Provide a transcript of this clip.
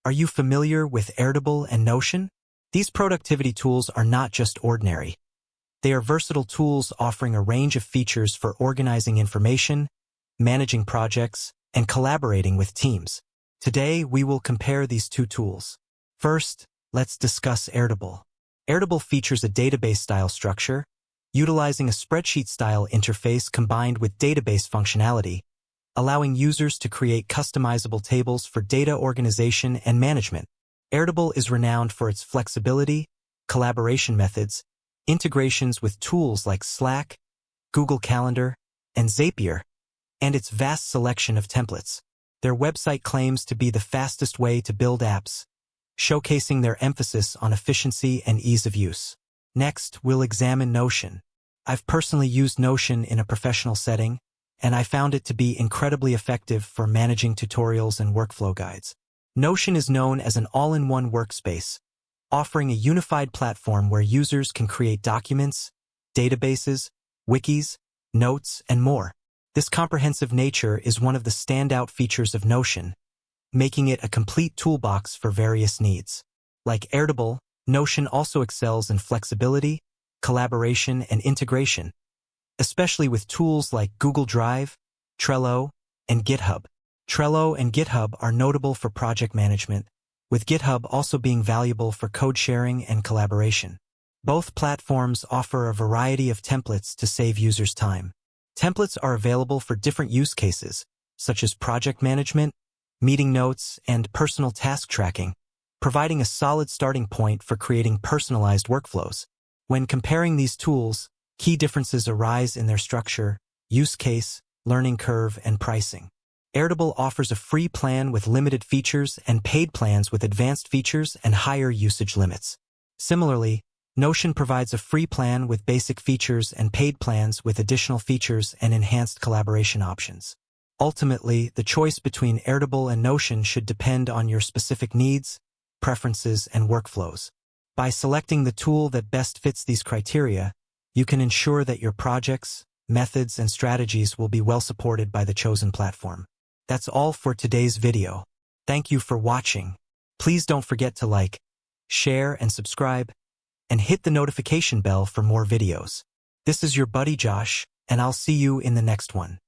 Are you familiar with Airtable and Notion? These productivity tools are not just ordinary. They are versatile tools offering a range of features for organizing information, managing projects, and collaborating with teams. Today, we will compare these two tools. First, let's discuss Airtable. Airtable features a database-style structure, utilizing a spreadsheet-style interface combined with database functionality, allowing users to create customizable tables for data organization and management. Airtable is renowned for its flexibility, collaboration methods, integrations with tools like Slack, Google Calendar, and Zapier, and its vast selection of templates. Their website claims to be the fastest way to build apps, showcasing their emphasis on efficiency and ease of use. Next, we'll examine Notion. I've personally used Notion in a professional setting, and I found it to be incredibly effective for managing tutorials and workflow guides. Notion is known as an all-in-one workspace, offering a unified platform where users can create documents, databases, wikis, notes, and more. This comprehensive nature is one of the standout features of Notion, making it a complete toolbox for various needs. Like Airtable, Notion also excels in flexibility, collaboration, and integration, especially with tools like Google Drive, Trello, and GitHub. Trello and GitHub are notable for project management, with GitHub also being valuable for code sharing and collaboration. Both platforms offer a variety of templates to save users time. Templates are available for different use cases, such as project management, meeting notes, and personal task tracking, providing a solid starting point for creating personalized workflows. When comparing these tools, key differences arise in their structure, use case, learning curve, and pricing. Airtable offers a free plan with limited features and paid plans with advanced features and higher usage limits. Similarly, Notion provides a free plan with basic features and paid plans with additional features and enhanced collaboration options. Ultimately, the choice between Airtable and Notion should depend on your specific needs, preferences, and workflows. By selecting the tool that best fits these criteria, you can ensure that your projects, methods, and strategies will be well supported by the chosen platform. That's all for today's video. Thank you for watching. Please don't forget to like, share, and subscribe, and hit the notification bell for more videos. This is your buddy Josh, and I'll see you in the next one.